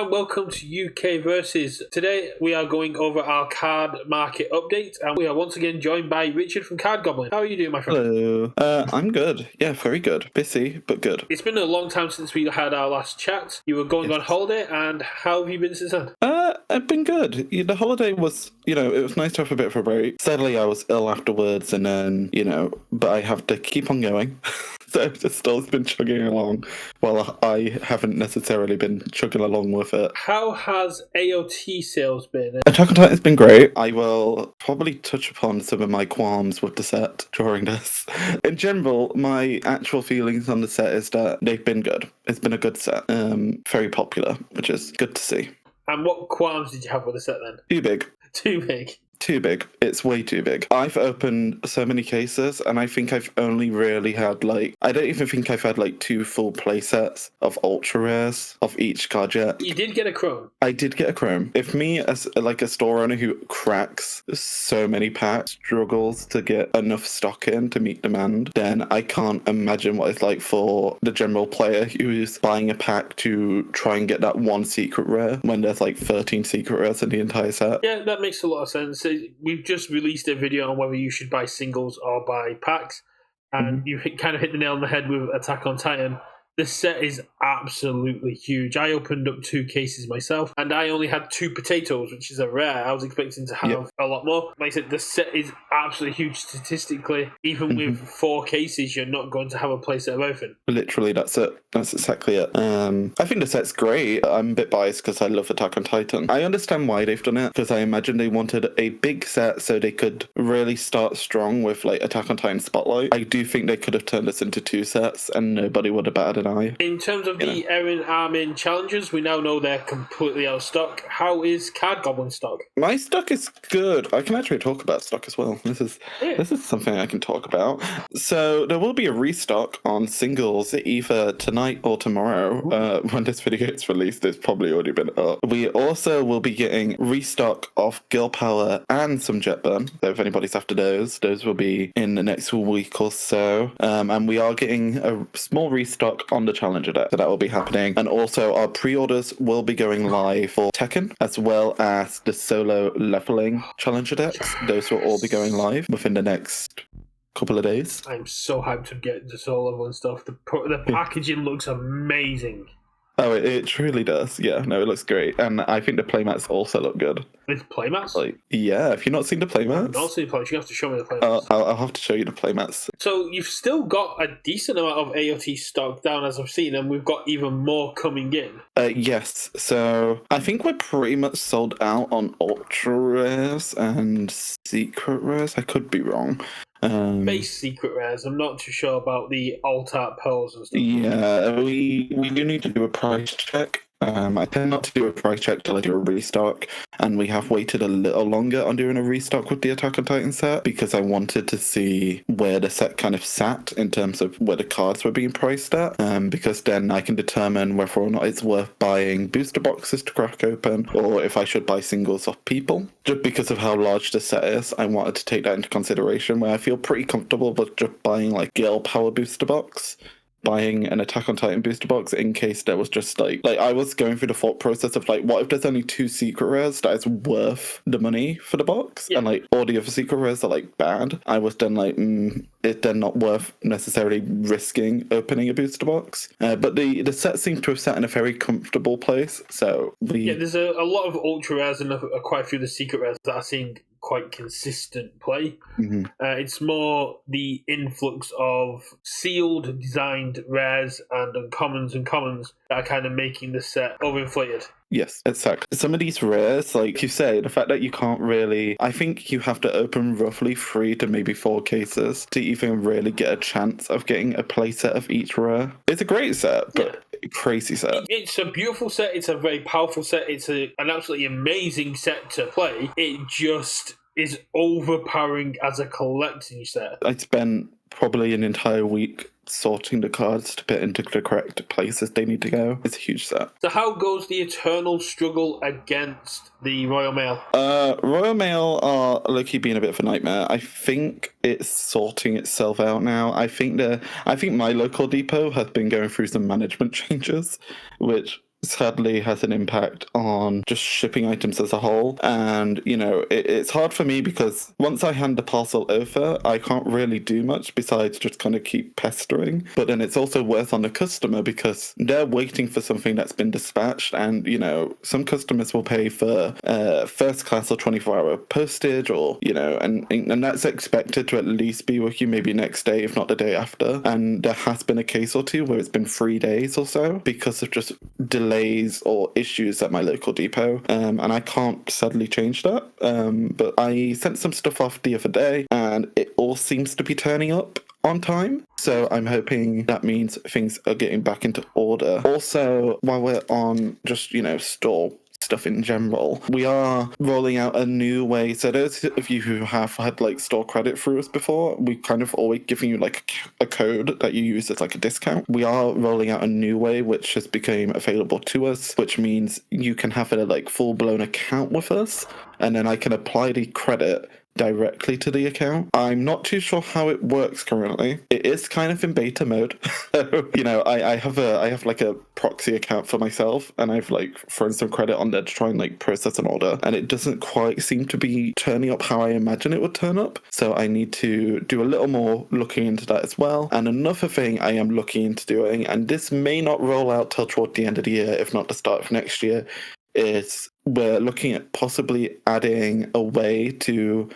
and welcome to UK Versus. Today we are going over our card market update, and we are once again joined by Richard from Card Goblin. How are you doing, my friend? Hello. I'm good. Yeah, very good. Busy, but good. It's been a long time since we had our last chat. You were going on holiday, and how have you been since then? I've been good. The holiday was, it was nice to have a bit of a break. Sadly, I was ill afterwards, and then, but I have to keep on going. So I've just still been chugging along while I haven't necessarily been chugging along with it. How has AOT sales been? Attack on Titan's been great. I will probably touch upon some of my qualms with the set during this. In general, my actual feelings on the set is that they've been good. It's been a good set. Very popular, which is good to see. And what qualms did you have with the set then? Too big. Too big? Too big. It's way too big. I've opened so many cases, and I think I've only really had, I don't even think I've had, 2 full playsets of ultra rares of each card yet. You did get a chrome. I did get a chrome. If me, as, a store owner who cracks so many packs, struggles to get enough stock in to meet demand, then I can't imagine what it's like for the general player who's buying a pack to try and get that one secret rare when there's, 13 secret rares in the entire set. Yeah, that makes a lot of sense. We've just released a video on whether you should buy singles or buy packs, and you kind of hit the nail on the head with Attack on Titan. This set is absolutely huge. I opened up 2 cases myself, and I only had 2 potatoes, which is a rare. I was expecting to have a lot more. Like I said, the set is absolutely huge statistically. Even with 4 cases, you're not going to have a playset of everything. Literally, that's it. That's exactly it. I think the set's great. I'm a bit biased because I love Attack on Titan. I understand why they've done it, because I imagine they wanted a big set so they could really start strong with Attack on Titan Spotlight. I do think they could have turned this into 2 sets and nobody would have batted an eye. In terms of the Erin Armin challenges, we now know they're completely out of stock. How is Card Goblin stock? My stock is good. I can actually talk about stock as well. This is something I can talk about. So there will be a restock on singles either tonight or tomorrow. When this video gets released, it's probably already been up. We also will be getting restock of Girl Power and some Jetburn. So if anybody's after those will be in the next week or so. And we are getting a small restock on the Challenger deck, so that will be happening. And also our pre-orders will be going live for Tekken, as well as the solo leveling Challenger decks. Those will all be going live within the next couple of days. I'm so hyped to get the solo level and stuff. The packaging looks amazing. Oh, it truly does. Yeah, no, it looks great. And I think the playmats also look good. With playmats? Yeah, have you not seen the playmats? I've not seen the playmats. You have to show me the playmats. I'll have to show you the playmats. So you've still got a decent amount of AOT stock down, as I've seen, and we've got even more coming in. Yes, so I think we're pretty much sold out on ultra rares and secret rares. I could be wrong. Base secret rares. I'm not too sure about the alt-art pearls and stuff. Yeah, we do need to do a price check. I tend not to do a price check till I do a restock, and we have waited a little longer on doing a restock with the Attack on Titan set because I wanted to see where the set kind of sat in terms of where the cards were being priced at, because then I can determine whether or not it's worth buying booster boxes to crack open or if I should buy singles off people. Just because of how large the set is, I wanted to take that into consideration, where I feel pretty comfortable with just buying Girl Power booster box, buying an Attack on Titan booster box in case there was just I was going through the thought process of what if there's only 2 secret rares that is worth the money for the box, and all the other secret rares are bad. I was then it's then not worth necessarily risking opening a booster box. But the set seems to have sat in a very comfortable place. So there's a lot of ultra rares and quite a few of the secret rares that are seeing quite consistent play. It's more the influx of sealed designed rares and uncommons and commons that are kind of making the set overinflated. Yes, exactly. Some of these rares, like you say, the fact that you can't really... I think you have to open roughly 3 to maybe 4 cases to even really get a chance of getting a playset of each rare. It's a great set, but crazy set. It's a beautiful set. It's a very powerful set. It's an absolutely amazing set to play. It just is overpowering as a collecting set. I spent probably an entire week sorting the cards to put into the correct places they need to go. It's a huge set. So how goes the eternal struggle against the Royal Mail? Royal Mail are low-key being a bit of a nightmare. I think it's sorting itself out now. I think my local depot has been going through some management changes, which sadly has an impact on just shipping items as a whole. And, it's hard for me because once I hand the parcel over, I can't really do much besides just kind of keep pestering. But then it's also worse on the customer because they're waiting for something that's been dispatched. And, some customers will pay for first class or 24-hour postage or, and that's expected to at least be with you maybe next day, if not the day after. And there has been a case or two where it's been 3 days or so because of just delays or issues at my local depot, and I can't sadly change that. But I sent some stuff off the other day, and it all seems to be turning up on time. So I'm hoping that means things are getting back into order. Also, while we're on just, store stuff in general, we are rolling out a new way. So those of you who have had like store credit through us before, we kind of always giving you like a code that you use as like a discount. We are rolling out a new way which has become available to us, which means you can have a like full-blown account with us, and then I can apply the credit directly to the account. I'm not too sure how it works currently. It is kind of in beta mode. So, I have like a proxy account for myself, and I've like thrown some credit on there to try and like process an order, and it doesn't quite seem to be turning up how I imagine it would turn up. So I need to do a little more looking into that as well. And another thing I am looking into doing, and this may not roll out till toward the end of the year, if not the start of next year, is we're looking at possibly adding a way to,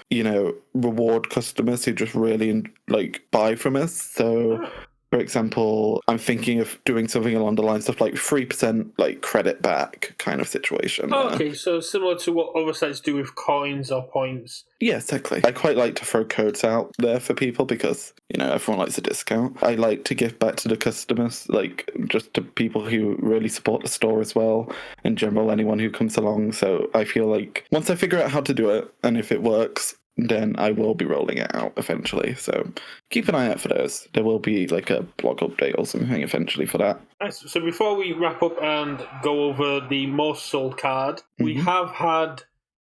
reward customers who just really like buy from us. So, for example, I'm thinking of doing something along the lines of like 3% like credit back kind of situation. Okay, so similar to what other sites do with coins or points. Yeah, exactly. I quite like to throw codes out there for people because, everyone likes a discount. I like to give back to the customers, like just to people who really support the store as well. In general, anyone who comes along. So I feel like once I figure out how to do it, and if it works, then I will be rolling it out eventually. So keep an eye out for those. There will be like a blog update or something eventually for that. Nice. So before we wrap up and go over the most sold card, we have had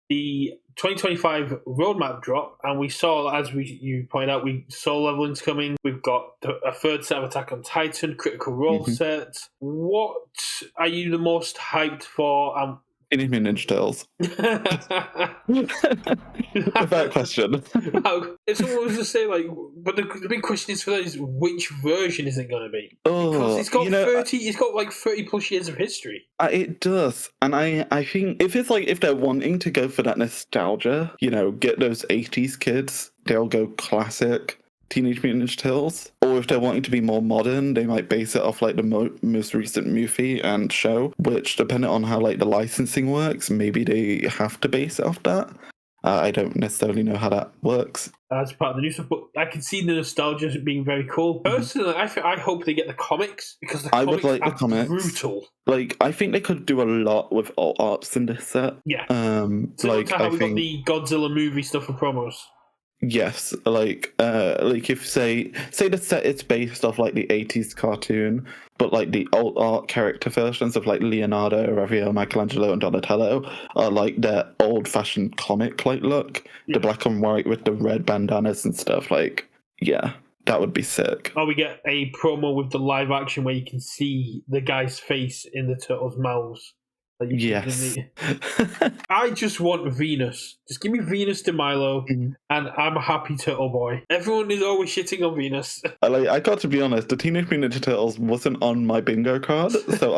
the 2025 roadmap drop, and we saw, as you pointed out, we saw leveling's coming. We've got a third set of Attack on Titan, Critical Role sets. What are you the most hyped for? Teenage Mutant Ninja Turtles. Without question. It's always to say, like, but the big question is for that is which version is it going to be? Because it's got 30. It's got like 30 plus years of history. It does, and I think if they're wanting to go for that nostalgia, get those 80s kids, they'll go classic Teenage Mutant Ninja Turtles. Or if they're wanting to be more modern, they might base it off like the most recent movie and show, which depending on how like the licensing works, maybe they have to base it off that. I don't necessarily know how that works. As part of the new stuff, but I can see the nostalgia being very cool. Personally, I hope they get the comics because the comics are brutal. Like, I think they could do a lot with alt arts in this set. Yeah. Like how we got the Godzilla movie stuff for promos. Yes, like if say the set is based off like the 80s cartoon, but like the alt art character versions of like Leonardo, Raphael, Michelangelo, and Donatello are like their old fashioned comic like look, the black and white with the red bandanas and stuff. Like, yeah, that would be sick. Or we get a promo with the live action where you can see the guy's face in the turtles' mouths. Yes. I just want Venus. Just give me Venus de Milo, and I'm a happy turtle boy. Everyone is always shitting on Venus. I got to be honest, the Teenage Mutant Ninja Turtles wasn't on my bingo card, so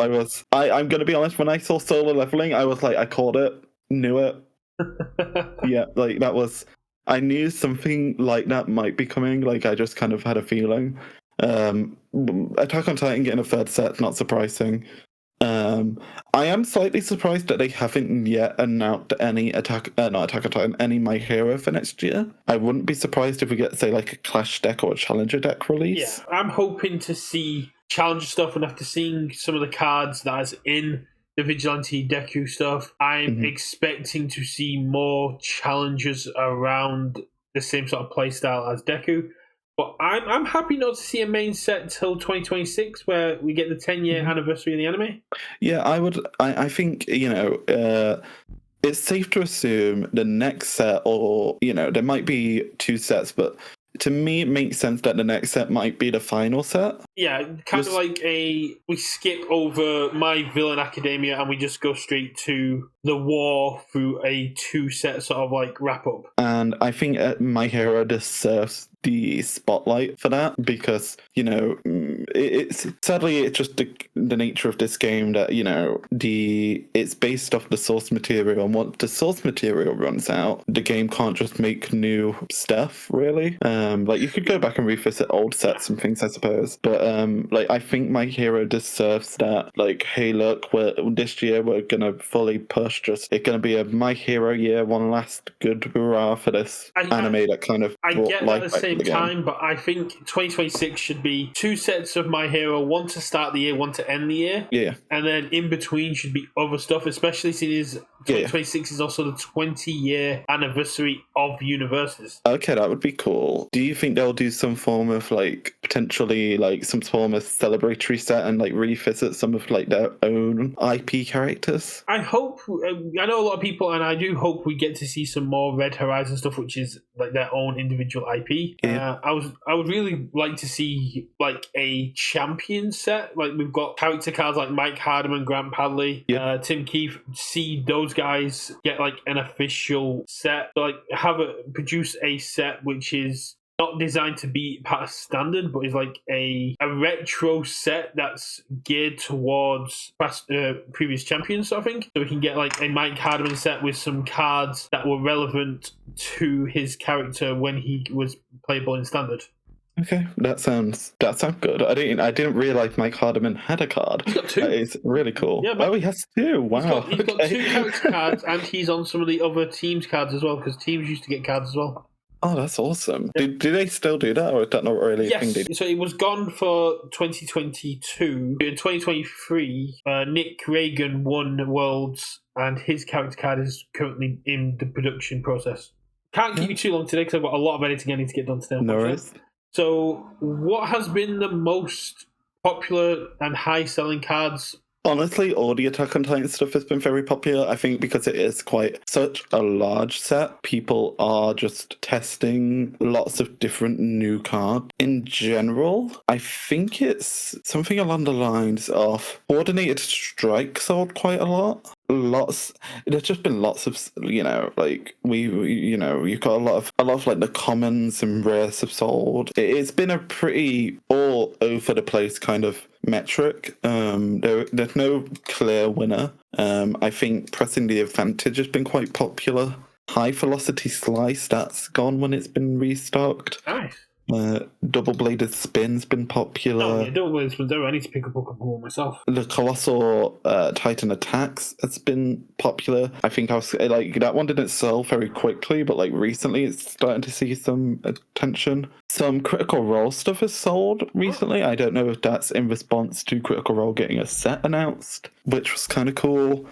I'm going to be honest, when I saw Solo Leveling, I was like, I called it, knew it. Yeah, like that was, I knew something like that might be coming, like I just kind of had a feeling. Attack on Titan getting a third set, not surprising. I am slightly surprised that they haven't yet announced any Attack on Titan, any My Hero for next year. I wouldn't be surprised if we get, say, like a Clash deck or a Challenger deck release. Yeah, I'm hoping to see Challenger stuff, and after seeing some of the cards that's in the Vigilante Deku stuff, I'm expecting to see more Challengers around the same sort of playstyle as Deku. But I'm happy not to see a main set till 2026, where we get the 10-year anniversary of the anime. Yeah, I think, it's safe to assume the next set, or, there might be two sets, but to me, it makes sense that the next set might be the final set. Yeah, kind of like we skip over My Villain Academia and we just go straight to the war through a 2-set sort of like wrap up. And I think My Hero deserves the spotlight for that because, you know, it's sadly it's just the nature of this game that, you know, it's based off the source material, and once the source material runs out, the game can't just make new stuff, really. Like you could go back and revisit old sets and things, I suppose, but like I think My Hero deserves that. Like, hey, look, this year we're gonna fully push. It's gonna be a My Hero year, one last good hurrah for this anime that kind of I brought get life that at the back same to the time, game. but I think 2026 should be 2 sets of My Hero, one to start the year, one to end the year. Yeah. And then in between should be other stuff, especially since 2026 is also the 20-year anniversary of Universes. Okay, that would be cool. Do you think they'll do some form of like potentially like some form of celebratory set and like revisit some of like their own IP characters? I hope. I know a lot of people, and I do hope we get to see some more Red Horizon stuff, which is like their own individual IP. Yeah. I would really like to see like a champion set. Like we've got character cards like Mike Hardiman, Grant Padley, Tim Keefe. See those guys get like an official set. So, like produce a set which is not designed to be past standard, but is like a retro set that's geared towards previous champions, I think. So we can get like a Mike Hardiman set with some cards that were relevant to his character when he was playable in standard. Okay, that sounds good. I didn't realize Mike Hardiman had a card. He's got 2. That is really cool. Yeah, he has 2. Wow. He's got 2 character cards, and he's on some of the other teams' cards as well, because teams used to get cards as well. Oh, that's awesome. Do they still do that, or is that not really a thing they do? So it was gone for 2022. In 2023, Nick Reagan won Worlds, and his character card is currently in the production process. Can't keep you too long today, because I've got a lot of editing I need to get done today. No worries. So what has been the most popular and high-selling cards? Honestly, all the Attack on Titan stuff has been very popular. I think because it is such a large set, people are just testing lots of different new cards. In general, I think it's something along the lines of Coordinated Strike sold quite a lot. There's just been lots of, you know, like you've got a lot of like the commons and rares have sold. It's been a pretty all over the place kind of metric. There's no clear winner. I think Pressing the Advantage has been quite popular. High Velocity Slice, that's gone when it's been restocked. Nice. Double Bladed Spin's been popular. Oh, yeah, Double Bladed Spin's. I need to pick up a couple more myself. The Colossal Titan Attacks has been popular. I think that one didn't sell very quickly, but like recently it's starting to see some attention. Some Critical Role stuff has sold recently. I don't know if that's in response to Critical Role getting a set announced, which was kind of cool.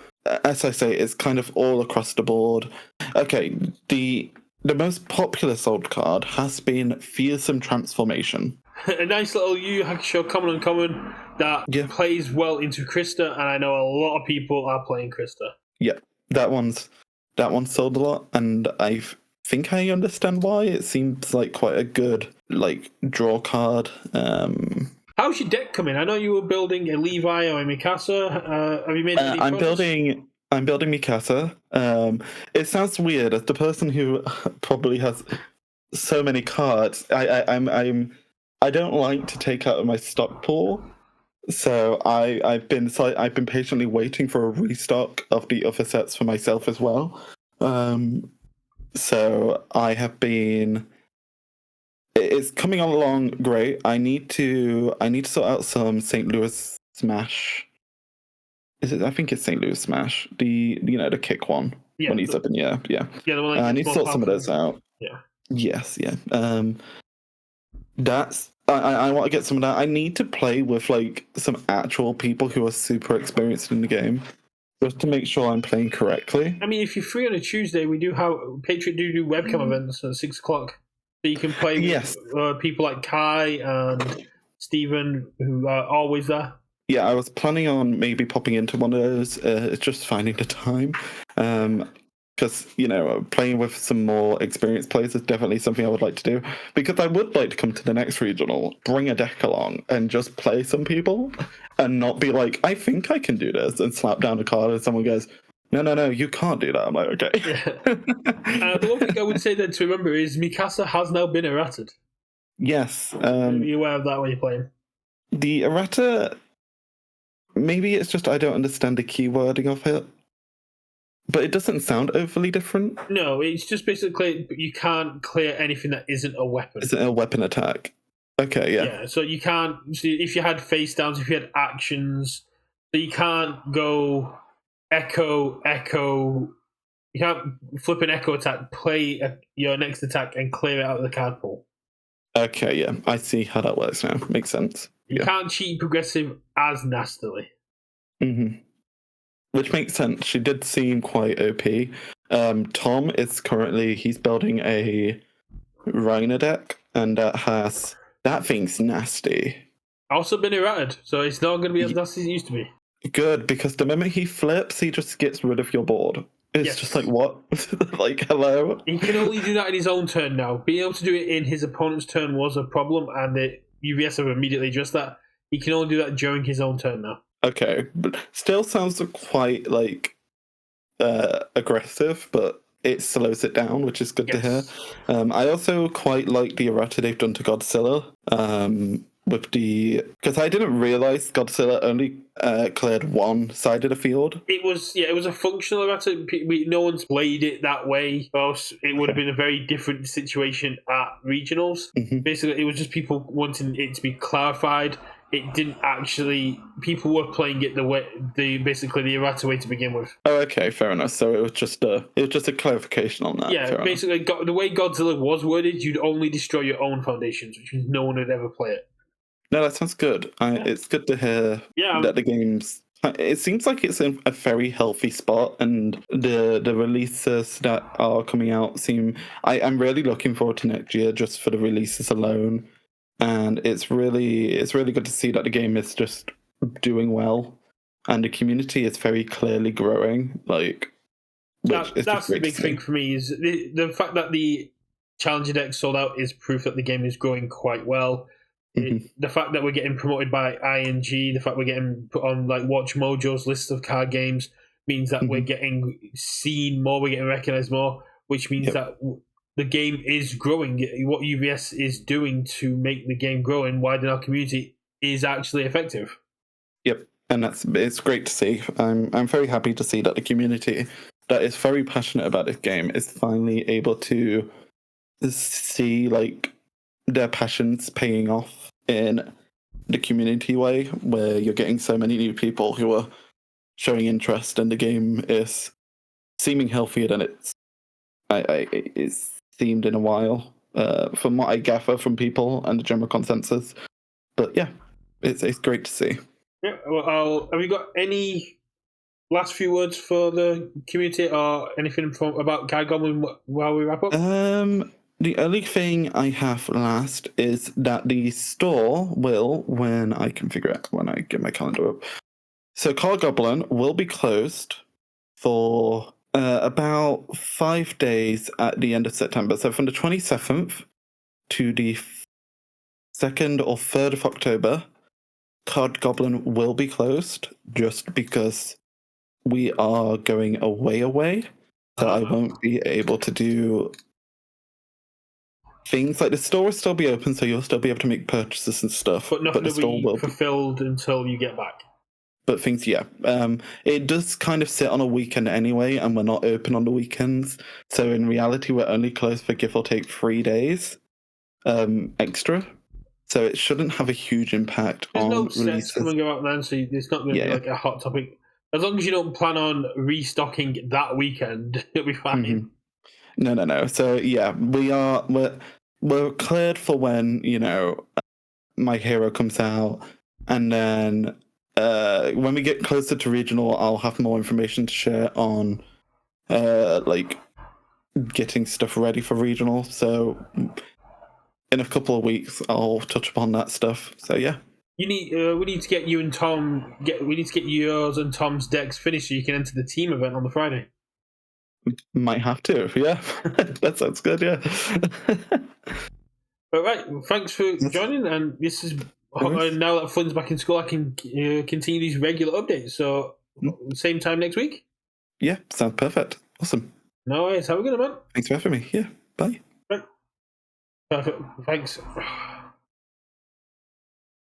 As I say, it's kind of all across the board. Okay, the most popular sold card has been Fearsome Transformation. A nice little Yu Yu Hakusho common and common that plays well into Krista, and I know a lot of people are playing Krista. Yeah, that one sold a lot, and I think I understand why. It seems like quite a good like draw card. How's your deck coming? I know you were building a Levi or a Mikasa. Have you made any progress? I'm building Mikasa. It sounds weird as the person who probably has so many cards. I don't like to take out of my stock pool, so I've been patiently waiting for a restock of the other sets for myself as well. So I have been. It's coming along great. I need to sort out some St. Louis Smash. I think it's St. Louis Smash. The kick one when he's up in the yeah. The one I need to sort some of those out. Yeah. Yes, yeah. That's I want to get some of that. I need to play with like some actual people who are super experienced in the game, just to make sure I'm playing correctly. I mean, if you're free on a Tuesday, we do have Patriot do webcam events at 6:00, so you can play with people like Kai and Stephen who are always there. Yeah, I was planning on maybe popping into one of those. It's just finding the time. because, playing with some more experienced players is definitely something I would like to do. Because I would like to come to the next regional, bring a deck along, and just play some people, and not be like, I think I can do this, and slap down a card, and someone goes, no, you can't do that. I'm like, okay. Yeah. The one thing I would say then to remember is Mikasa has now been errated. Yes. Are you aware of that when you're playing? The errata, maybe it's just I don't understand the keywording of it. But it doesn't sound overly different. No, it's just basically you can't clear anything that isn't a weapon. Isn't a weapon attack? Okay, yeah. Yeah, so you can't. So if you had face downs, if you had actions, so you can't go echo. You can't flip an echo attack, play your next attack, and clear it out of the card pool. Okay, yeah, I see how that works now. Makes sense. You can't cheat progressive as nastily. Mm-hmm. Which makes sense. She did seem quite OP. Tom is he's building a Rhino deck, and that thing's nasty. Also been errated, so it's not going to be as nasty as it used to be. Good, because the moment he flips, he just gets rid of your board. It's just like, what? Like, hello? He can only do that in his own turn now. Being able to do it in his opponent's turn was a problem, and the UVS have immediately addressed that. He can only do that during his own turn now. Okay, but still sounds quite, aggressive, but it slows it down, which is good to hear. I also quite like the errata they've done to Godzilla. Because I didn't realize Godzilla only cleared one side of the field. It was a functional errata. No one's played it that way, or else it would have been a very different situation at regionals. Mm-hmm. Basically, it was just people wanting it to be clarified. It didn't actually. People were playing it basically the errata way to begin with. Oh, okay, fair enough. So it was just a clarification on that. Yeah, basically, the way Godzilla was worded, you'd only destroy your own foundations, which means no one would ever play it. No, that sounds good. It's good to hear that the game's. It seems like it's in a very healthy spot, and the releases that are coming out seem. I'm really looking forward to next year just for the releases alone. And it's really good to see that the game is just doing well, and the community is very clearly growing. That's the big thing for me is the fact that the Challenger deck sold out is proof that the game is growing quite well. Mm-hmm. The fact that we're getting promoted by ING, the fact we're getting put on Watch Mojo's list of card games means that we're getting seen more, we're getting recognized more, which means that the game is growing. What UVS is doing to make the game grow and widen our community is actually effective. Yep, and it's great to see. I'm very happy to see that the community that is very passionate about this game is finally able to see their passions paying off in the community way, where you're getting so many new people who are showing interest, and the game is seeming healthier than it's seemed in a while, from what I gather from people and the general consensus. But yeah, it's great to see. Yeah, well, have you got any last few words for the community or anything about Goblin while we wrap up? The only thing I have last is that the store will, when I can figure out when I get my calendar up. So Goblin will be closed for about 5 days at the end of September. So from the 27th to the 2nd or 3rd of October, Goblin will be closed just because we are going away. So I won't be able to do things the store will still be open, so you'll still be able to make purchases and stuff. But nothing will be fulfilled until you get back. But things, yeah. It does kind of sit on a weekend anyway, and we're not open on the weekends. So in reality, we're only closed for give or take 3 days extra. So it shouldn't have a huge impact on releases. There's no sets coming out then, so it's not going to be a hot topic. As long as you don't plan on restocking that weekend, it'll be fine. Mm-hmm. No. So yeah, we're cleared for when My Hero comes out, and then when we get closer to regional, I'll have more information to share on getting stuff ready for regional. So in a couple of weeks, I'll touch upon that stuff. So yeah. We need to get you and Tom. We need to get yours and Tom's decks finished so you can enter the team event on the Friday. Might have to, yeah. That sounds good, yeah. All right, thanks for joining. And this is now that Flynn's back in school, I can continue these regular updates. So, same time next week? Yeah, sounds perfect. Awesome. No worries. Have a good one, man. Thanks for having me. Yeah, bye. Right. Perfect. Thanks.